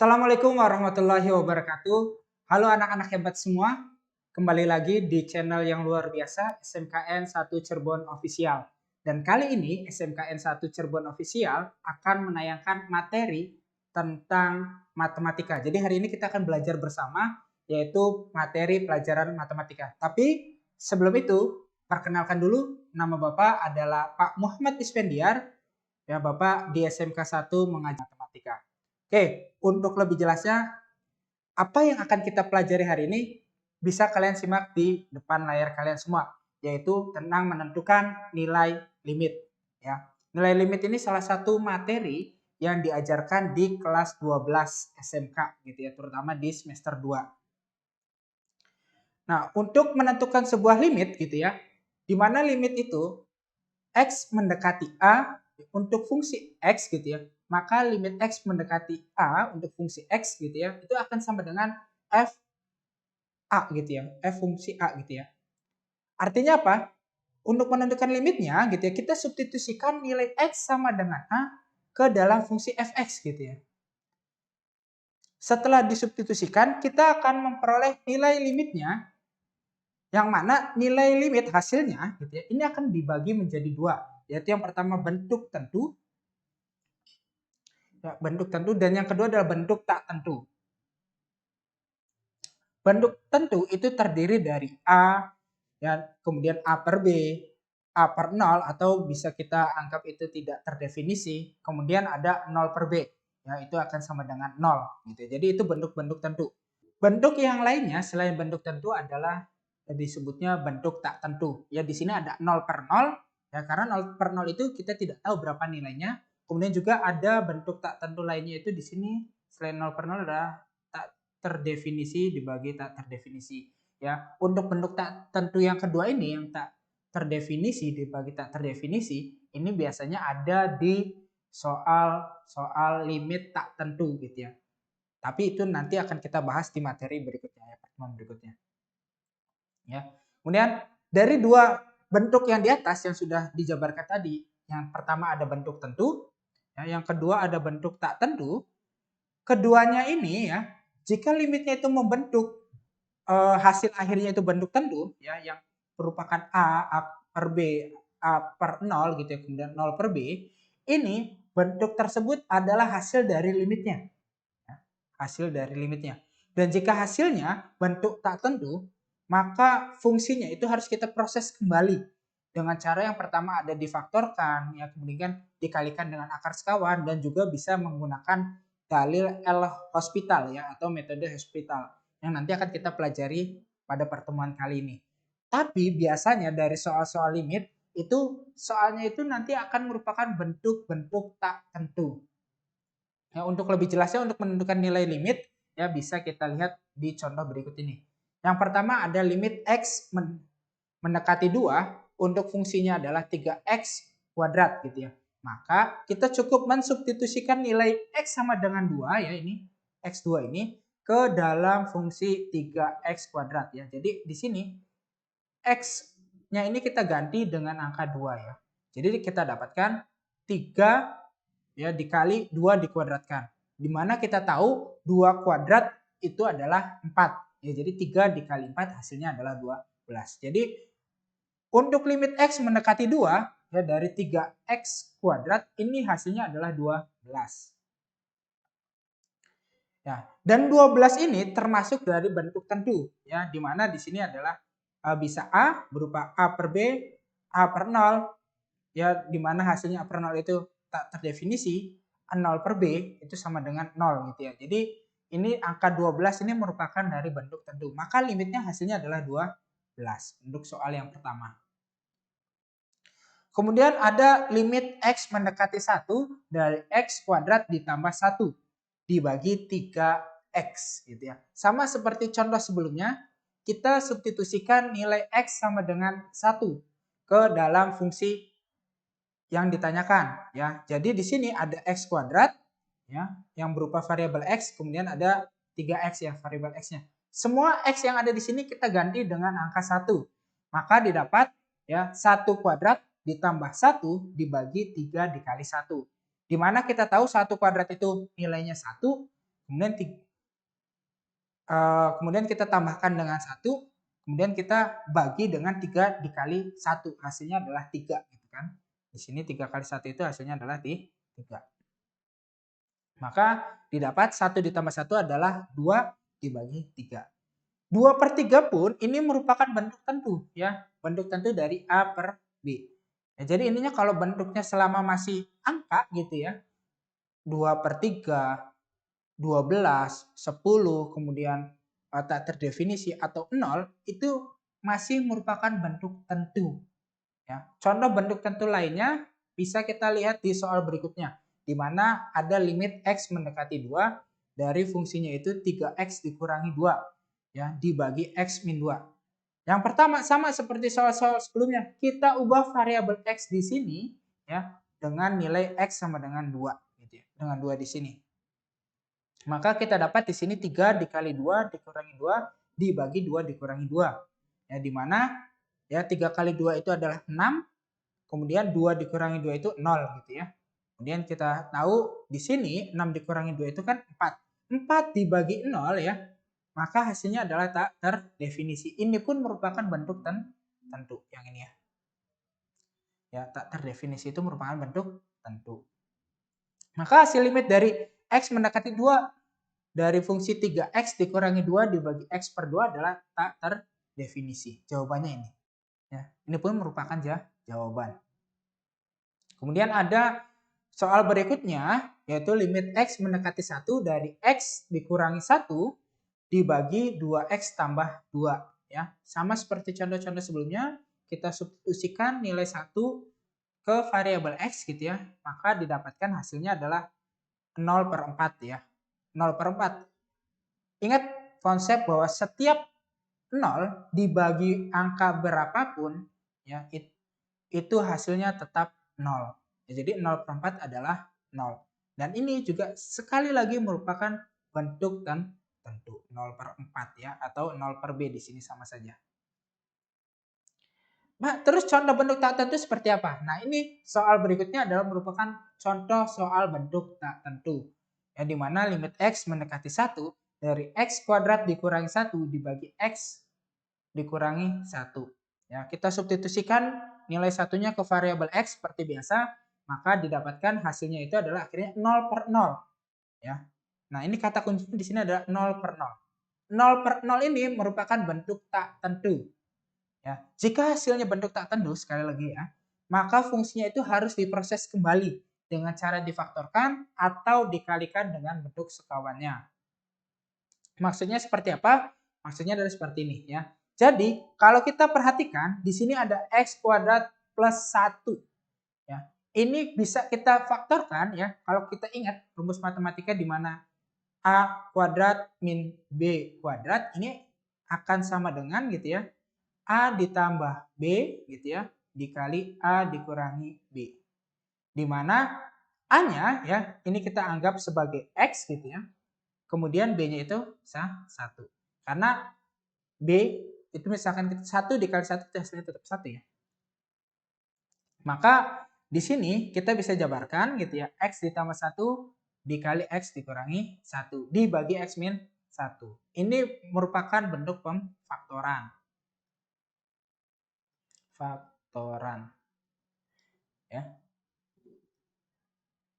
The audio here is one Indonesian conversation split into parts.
Assalamualaikum warahmatullahi wabarakatuh. Halo anak-anak hebat semua. Kembali lagi di channel yang luar biasa SMKN 1 Cirebon Official. Dan kali ini SMKN 1 Cirebon Official akan menayangkan materi tentang matematika. Jadi hari ini kita akan belajar bersama yaitu materi pelajaran matematika. Tapi sebelum itu, perkenalkan dulu nama Bapak adalah Pak Muhammad Ispendiar. Ya, Bapak di SMK 1 mengajar matematika. Oke, untuk lebih jelasnya, apa yang akan kita pelajari hari ini bisa kalian simak di depan layar kalian semua, yaitu tentang menentukan nilai limit. Ya, nilai limit ini salah satu materi yang diajarkan di kelas 12 SMK, gitu ya, terutama di semester 2. Nah, untuk menentukan sebuah limit, gitu ya, di mana limit itu X mendekati A untuk fungsi X gitu ya, maka limit X mendekati A untuk fungsi X gitu ya, itu akan sama dengan F A gitu ya, F fungsi A gitu ya. Artinya apa? Untuk menentukan limitnya gitu ya, kita substitusikan nilai X sama dengan A ke dalam fungsi Fx gitu ya. Setelah disubstitusikan, kita akan memperoleh nilai limitnya, yang mana nilai limit hasilnya gitu ya, ini akan dibagi menjadi dua, yaitu yang pertama bentuk tentu, ya, bentuk tentu, dan yang kedua adalah bentuk tak tentu. Bentuk tentu itu terdiri dari A, ya, kemudian A per B, A per 0, atau bisa kita anggap itu tidak terdefinisi, kemudian ada 0 per B, ya, itu akan sama dengan 0. Gitu. Jadi itu bentuk-bentuk tentu. Bentuk yang lainnya selain bentuk tentu adalah disebutnya bentuk tak tentu. Ya, di sini ada 0 per 0, ya, karena 0 per 0 itu kita tidak tahu berapa nilainya. Kemudian juga ada bentuk tak tentu lainnya, itu di sini selain 0 per 0 adalah tak terdefinisi dibagi tak terdefinisi. Ya, untuk bentuk tak tentu yang kedua ini, yang tak terdefinisi dibagi tak terdefinisi, ini biasanya ada di soal limit tak tentu gitu ya. Tapi itu nanti akan kita bahas di materi berikutnya ya, pertemuan berikutnya. Ya. Kemudian dari dua bentuk yang di atas yang sudah dijabarkan tadi, yang pertama ada bentuk tentu, ya, yang kedua ada bentuk tak tentu. Keduanya ini ya, jika limitnya itu membentuk hasil akhirnya itu bentuk tentu, ya, yang merupakan A per B, A per 0 gitu ya, kemudian 0 per B, ini bentuk tersebut adalah hasil dari limitnya. Ya, hasil dari limitnya. Dan jika hasilnya bentuk tak tentu, maka fungsinya itu harus kita proses kembali dengan cara yang pertama ada difaktorkan, ya, kemudian dikalikan dengan akar sekawan, dan juga bisa menggunakan dalil L'Hospital ya, atau metode hospital yang nanti akan kita pelajari pada pertemuan kali ini. Tapi biasanya dari soal-soal limit itu soalnya itu nanti akan merupakan bentuk-bentuk tak tentu. Ya, untuk lebih jelasnya untuk menentukan nilai limit ya bisa kita lihat di contoh berikut ini. Yang pertama ada limit X mendekati 2 untuk fungsinya adalah 3X kuadrat gitu ya. Maka kita cukup mensubstitusikan nilai X sama dengan 2 ya, ini X2 ini ke dalam fungsi 3X kuadrat ya. Jadi di sini X-nya ini kita ganti dengan angka 2 ya. Jadi kita dapatkan 3 ya dikali 2 dikuadratkan. Di mana kita tahu 2 kuadrat itu adalah 4. Ya, jadi 3 dikali 4 hasilnya adalah 12. Jadi untuk limit X mendekati 2 ya dari 3X kuadrat ini hasilnya adalah 12. Ya, dan 12 ini termasuk dari bentuk tentu ya, di mana di sini adalah bisa A berupa A per B, A per 0 ya, di mana hasilnya A per 0 itu tak terdefinisi, 0 per B itu sama dengan 0 gitu ya. Jadi ini angka 12 ini merupakan dari bentuk tentu. Maka limitnya hasilnya adalah 12 untuk soal yang pertama. Kemudian ada limit X mendekati 1 dari X kuadrat ditambah 1 dibagi 3X gitu ya. Sama seperti contoh sebelumnya, kita substitusikan nilai X sama dengan 1 ke dalam fungsi yang ditanyakan ya. Jadi di sini ada X kuadrat ya yang berupa variabel X, kemudian ada 3X ya variabel X-nya. Semua X yang ada di sini kita ganti dengan angka 1. Maka didapat ya 1 kuadrat ditambah 1 dibagi 3 dikali 1. Dimana kita tahu 1 kuadrat itu nilainya 1, kemudian kita tambahkan dengan 1, kemudian kita bagi dengan 3 dikali 1, hasilnya adalah 3 gitu kan. Di sini 3 kali 1 itu hasilnya adalah 3. Maka didapat 1 ditambah 1 adalah 2 dibagi 3. 2/3 pun ini merupakan bentuk tentu ya, bentuk tentu dari A per B. Ya, jadi intinya kalau bentuknya selama masih angka gitu ya, 2/3, 12, 10, kemudian tak terdefinisi atau 0 itu masih merupakan bentuk tentu. Ya. Contoh bentuk tentu lainnya bisa kita lihat di soal berikutnya, di mana ada limit X mendekati 2 dari fungsinya itu 3X dikurangi 2 ya, dibagi X min 2. Yang pertama sama seperti soal-soal sebelumnya, kita ubah variabel X di sini ya dengan nilai X sama dengan 2 gitu ya, dengan 2 di sini. Maka kita dapat di sini 3 dikali 2 dikurangi 2 dibagi 2 dikurangi 2. Ya, di mana ya 3 kali 2 itu adalah 6, kemudian 2 dikurangi 2 itu 0 gitu ya. Kemudian kita tahu di sini 6 dikurangi 2 itu kan 4. 4 dibagi 0 ya, maka hasilnya adalah tak terdefinisi. Ini pun merupakan bentuk tentu yang ini ya. Ya, tak terdefinisi itu merupakan bentuk tentu. Maka hasil limit dari X mendekati 2 dari fungsi 3X dikurangi 2 dibagi X per 2 adalah tak terdefinisi. Jawabannya ini. Ya, ini pun merupakan jawaban. Kemudian ada soal berikutnya, yaitu limit X mendekati 1 dari X dikurangi 1 dibagi 2X tambah 2. Ya, sama seperti contoh-contoh sebelumnya, kita substitusikan nilai 1 ke variabel X gitu ya, maka didapatkan hasilnya adalah 0/4 ya. 0/4. Ingat konsep bahwa setiap 0 dibagi angka berapapun ya itu hasilnya tetap 0. Ya, jadi 0/4 adalah 0. Dan ini juga sekali lagi merupakan bentuk tentu 0/4 ya, atau 0/B di sini sama saja. Nah, terus contoh bentuk tak tentu seperti apa? Nah, ini soal berikutnya adalah merupakan contoh soal bentuk tak tentu. Ya, di mana limit X mendekati 1 dari X kuadrat dikurangi 1 dibagi X dikurangi 1. Ya, kita substitusikan nilai satunya ke variabel X seperti biasa, maka didapatkan hasilnya itu adalah akhirnya 0/0. Ya. Nah, ini kata kuncinya di sini adalah 0/0. 0/0 ini merupakan bentuk tak tentu. Ya, jika hasilnya bentuk tak tentu, sekali lagi ya, maka fungsinya itu harus diproses kembali dengan cara difaktorkan atau dikalikan dengan bentuk sekawannya. Maksudnya seperti apa? Maksudnya adalah seperti ini ya. Jadi, kalau kita perhatikan, di sini ada X kuadrat plus 1. Ya. Ini bisa kita faktorkan ya, kalau kita ingat rumus matematika di mana A kuadrat min B kuadrat, ini akan sama dengan gitu ya, A ditambah B gitu ya, dikali A dikurangi B. Di mana A-nya ya, ini kita anggap sebagai X gitu ya. Kemudian B-nya itu 1. Karena B itu misalkan 1 dikali 1 hasilnya tetap 1 ya. Maka di sini kita bisa jabarkan gitu ya, X ditambah 1 dikali X dikurangi 1 dibagi X min 1. Ini merupakan bentuk pemfaktoran. Faktoran. Ya.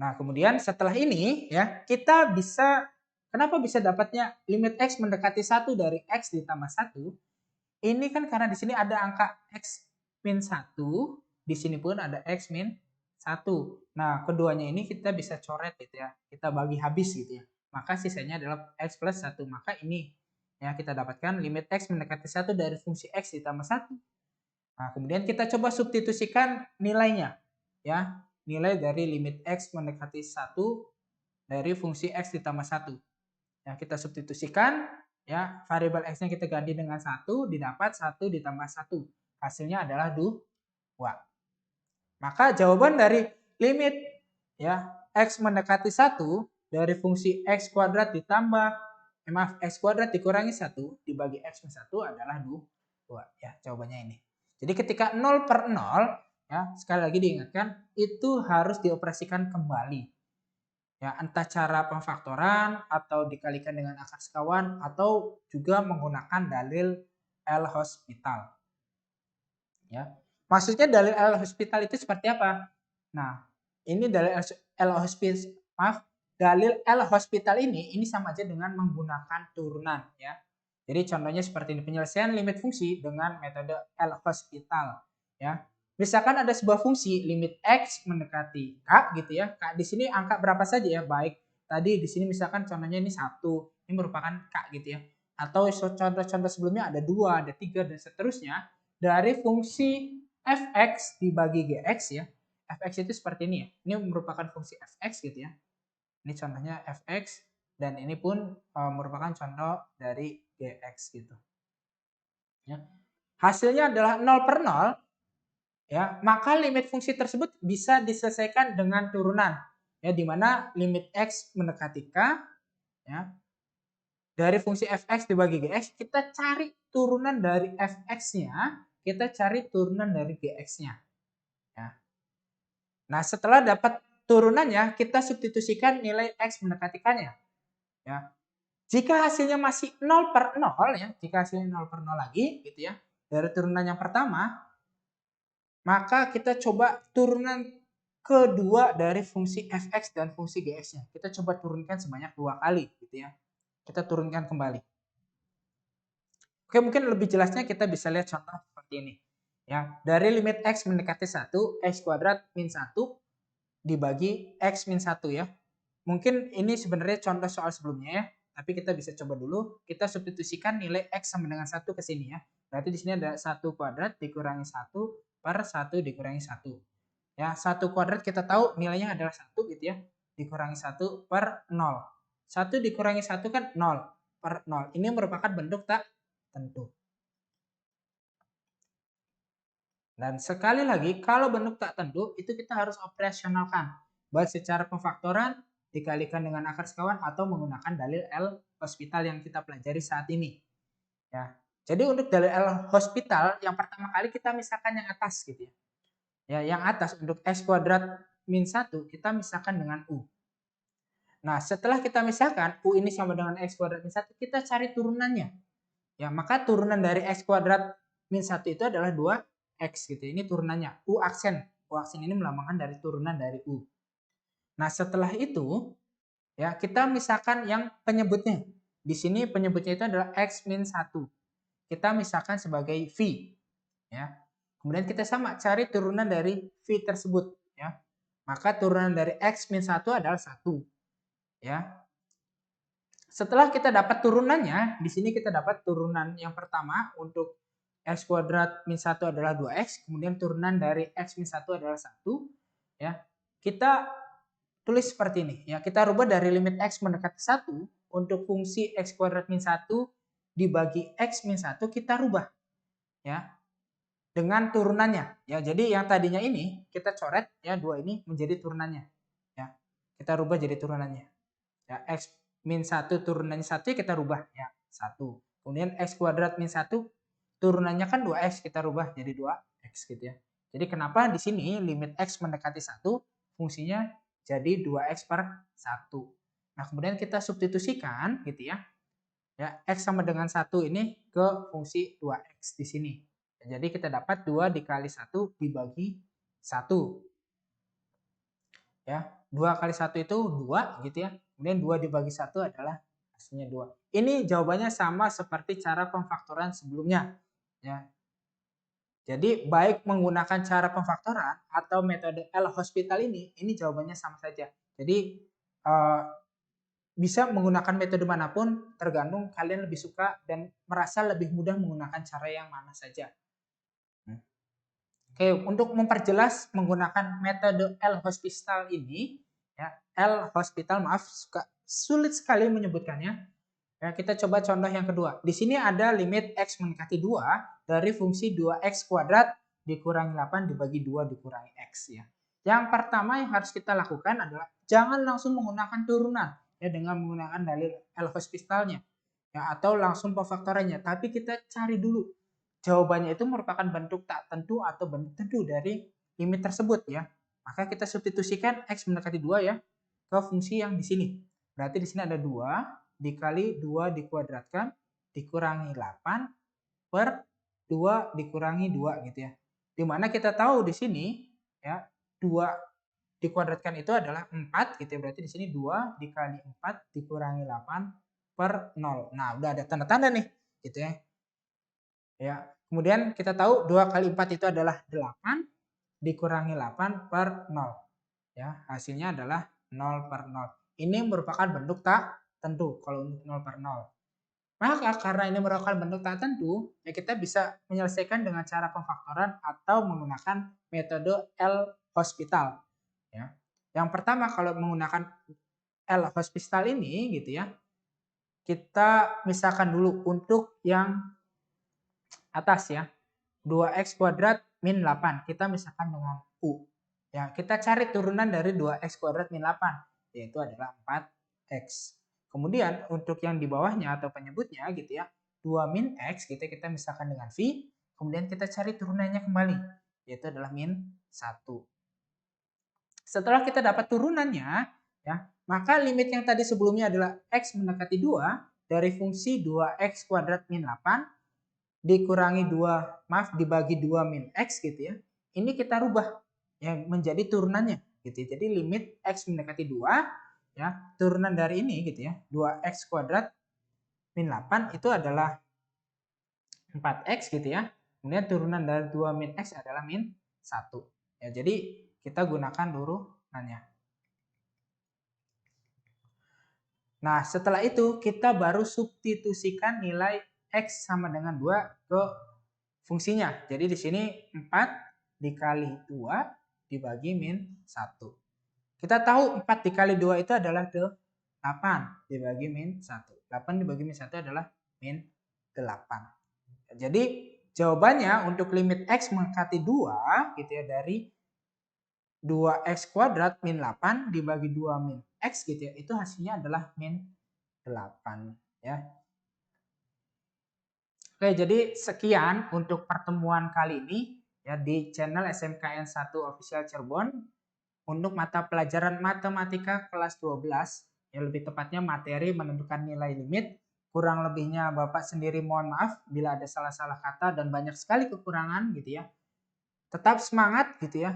Nah, kemudian setelah ini ya, kita bisa, kenapa bisa dapatnya limit X mendekati 1 dari X ditambah 1? Ini kan karena di sini ada angka X min 1, di sini pun ada X min 1. Nah, keduanya ini kita bisa coret gitu ya, kita bagi habis gitu ya. Maka sisanya adalah X plus 1. Maka ini ya kita dapatkan limit X mendekati 1 dari fungsi X ditambah 1. Nah, kemudian kita coba substitusikan nilainya. Ya, nilai dari limit X mendekati 1 dari fungsi X ditambah 1. Ya, kita substitusikan, ya, variabel X-nya kita ganti dengan 1, didapat 1 ditambah 1. Hasilnya adalah 2. Maka jawaban dari limit ya X mendekati 1 dari fungsi X kuadrat ditambah, X kuadrat dikurangi 1 dibagi X min 1 adalah 2. Ya, jawabannya ini. Jadi ketika 0/0, ya, sekali lagi diingatkan, itu harus dioperasikan kembali. Ya, entah cara pemfaktoran atau dikalikan dengan akar sekawan atau juga menggunakan dalil L-Hospital. Ya. Maksudnya dalil L-Hospital itu seperti apa? Nah, ini dalil L-Hospital, maaf, dalil L-Hospital ini sama aja dengan menggunakan turunan ya. Jadi contohnya seperti ini, penyelesaian limit fungsi dengan metode L-Hospital ya. Misalkan ada sebuah fungsi limit X mendekati K gitu ya. K di sini angka berapa saja ya, baik tadi di sini misalkan contohnya ini 1, ini merupakan K gitu ya. Atau contoh-contoh sebelumnya ada 2, ada 3 dan seterusnya dari fungsi fx dibagi gx ya. Fx itu seperti ini ya. Ini merupakan fungsi fx gitu ya. Ini contohnya fx dan ini pun merupakan contoh dari gx gitu. Ya. Hasilnya adalah 0/0 ya, maka limit fungsi tersebut bisa diselesaikan dengan turunan ya, di mana limit x mendekati k ya. Dari fungsi fx dibagi gx, kita cari turunan dari fx-nya, kita cari turunan dari gx-nya. Ya. Nah, setelah dapat turunannya, kita substitusikan nilai x mendekati k-nya. Ya. Jika hasilnya masih 0/0 ya, jika hasilnya 0/0 lagi gitu ya, dari turunan yang pertama, maka kita coba turunan kedua dari fungsi fx dan fungsi gx-nya. Kita coba turunkan sebanyak 2 kali gitu ya. Kita turunkan kembali. Oke, mungkin lebih jelasnya kita bisa lihat contoh seperti ini. Ya, dari limit x mendekati 1, x kuadrat min 1 dibagi x min 1 ya. Mungkin ini sebenarnya contoh soal sebelumnya ya, tapi kita bisa coba dulu. Kita substitusikan nilai x sama dengan 1 ke sini ya. Berarti di sini ada 1 kuadrat dikurangi 1 per 1 dikurangi 1. Ya, 1 kuadrat kita tahu nilainya adalah 1 gitu ya. Dikurangi 1 per 0. 1 dikurangi 1 kan 0 per 0. Ini merupakan bentuk tak tentu. Dan sekali lagi, kalau bentuk tak tentu, itu kita harus operasionalkan. Baik secara pemfaktoran, dikalikan dengan akar sekawan, atau menggunakan dalil L-Hospital yang kita pelajari saat ini. Ya. Jadi untuk dalil L-Hospital, yang pertama kali kita misalkan yang atas gitu ya. Ya, yang atas untuk X kuadrat min 1, kita misalkan dengan U. Nah, setelah kita misalkan U ini sama dengan X kuadrat min 1, kita cari turunannya. Ya, maka turunan dari X kuadrat min 1 itu adalah 2X gitu. Ini turunannya. U aksen. U aksen ini melambangkan dari turunan dari U. Nah, setelah itu ya kita misalkan yang penyebutnya. Di sini penyebutnya itu adalah X min 1. Kita misalkan sebagai V. Ya. Kemudian kita sama cari turunan dari V tersebut. Ya. Maka turunan dari X min 1 adalah 1. Ya. Setelah kita dapat turunannya, di sini kita dapat turunan yang pertama untuk X kuadrat min 1 adalah 2X, kemudian turunan dari X min 1 adalah 1. Ya. Kita tulis seperti ini. Ya, kita rubah dari limit X mendekati 1 untuk fungsi X kuadrat min 1 dibagi X min 1 kita rubah. Ya. Dengan turunannya. Ya, jadi yang tadinya ini kita coret ya 2 ini menjadi turunannya. Ya. Kita rubah jadi turunannya. Ya, X min 1 turunannya 1 ya kita rubah ya 1. Kemudian X kuadrat min 1 turunannya kan 2X kita rubah jadi 2X gitu ya. Jadi kenapa di sini limit X mendekati 1 fungsinya jadi 2X per 1. Nah, kemudian kita substitusikan gitu ya. Ya, X sama dengan 1 ini ke fungsi 2X di sini. Jadi kita dapat 2 dikali 1 dibagi 1. Ya, 2 kali 1 itu 2 gitu ya. Kemudian 2 dibagi 1 adalah hasilnya 2. Ini jawabannya sama seperti cara pemfaktoran sebelumnya. Ya. Jadi baik menggunakan cara pemfaktoran atau metode L-Hospital ini jawabannya sama saja. Jadi bisa menggunakan metode manapun tergantung kalian lebih suka dan merasa lebih mudah menggunakan cara yang mana saja. Oke, untuk memperjelas menggunakan metode L-Hospital ini, ya, L-Hospital maaf, sulit sekali menyebutkannya. Ya, kita coba contoh yang kedua. Di sini ada limit X mendekati 2 dari fungsi 2X kuadrat dikurangi 8 dibagi 2 dikurangi X. Ya. Yang pertama yang harus kita lakukan adalah jangan langsung menggunakan turunan ya dengan menggunakan dalil L-Hospitalnya ya, atau langsung pemfaktorannya, tapi kita cari dulu jawabannya itu merupakan bentuk tak tentu atau bentuk tentu dari limit tersebut ya. Maka kita substitusikan X mendekati 2 ya ke fungsi yang di sini. Berarti di sini ada 2 dikali 2 dikuadratkan dikurangi 8 per 2 dikurangi 2 gitu ya. Dimana kita tahu di sini ya 2 dikuadratkan itu adalah 4 gitu ya. Berarti di sini 2 dikali 4 dikurangi 8 per 0. Nah, udah ada tanda-tanda nih gitu ya. Ya. Kemudian kita tahu 2 kali 4 itu adalah 8 dikurangi 8 per 0. Ya, hasilnya adalah 0 per 0. Ini merupakan bentuk tak tentu kalau untuk 0 per 0. Maka karena ini merupakan bentuk tak tentu, ya kita bisa menyelesaikan dengan cara pemfaktoran atau menggunakan metode L'Hospital. Ya. Yang pertama kalau menggunakan L'Hospital ini gitu ya, kita misalkan dulu untuk yang atas ya. 2x kuadrat min 8. Kita misalkan dengan U. Ya, kita cari turunan dari 2x kuadrat min 8, yaitu adalah 4x. Kemudian untuk yang di bawahnya atau penyebutnya gitu ya, 2 min x gitu kita misalkan dengan V, kemudian kita cari turunannya kembali, yaitu adalah min 1. Setelah kita dapat turunannya, ya, maka limit yang tadi sebelumnya adalah x mendekati 2 dari fungsi 2x kuadrat min 8 dikurangi 2, maaf dibagi 2 min x gitu ya. Ini kita rubah ya menjadi turunannya gitu ya. Jadi limit x mendekati 2 ya, turunan dari ini gitu ya. 2x kuadrat min 8 itu adalah 4x gitu ya. Kemudian turunan dari 2 min x adalah min 1. Ya, jadi kita gunakan turunannya. Nah, setelah itu kita baru substitusikan nilai x sama dengan 2 ke fungsinya. Jadi di sini 4 dikali 2 dibagi min 1. Kita tahu 4 dikali 2 itu adalah 8 dibagi min 1. 8 dibagi min 1 adalah min 8. Jadi jawabannya untuk limit x mendekati 2 gitu ya dari 2x kuadrat min 8 dibagi 2 min x gitu ya, itu hasilnya adalah min 8 ya. Oke, jadi sekian untuk pertemuan kali ini ya di channel SMKN 1 Official Cirebon untuk mata pelajaran matematika kelas 12, ya lebih tepatnya materi menentukan nilai limit. Kurang lebihnya Bapak sendiri mohon maaf bila ada salah-salah kata dan banyak sekali kekurangan gitu ya. Tetap semangat gitu ya.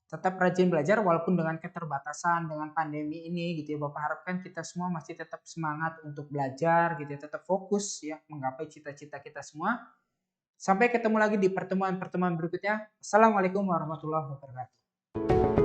Tetap rajin belajar walaupun dengan keterbatasan, dengan pandemi ini gitu ya. Bapak harapkan kita semua masih tetap semangat untuk belajar gitu ya. Tetap fokus ya menggapai cita-cita kita semua. Sampai ketemu lagi di pertemuan-pertemuan berikutnya. Assalamualaikum warahmatullahi wabarakatuh.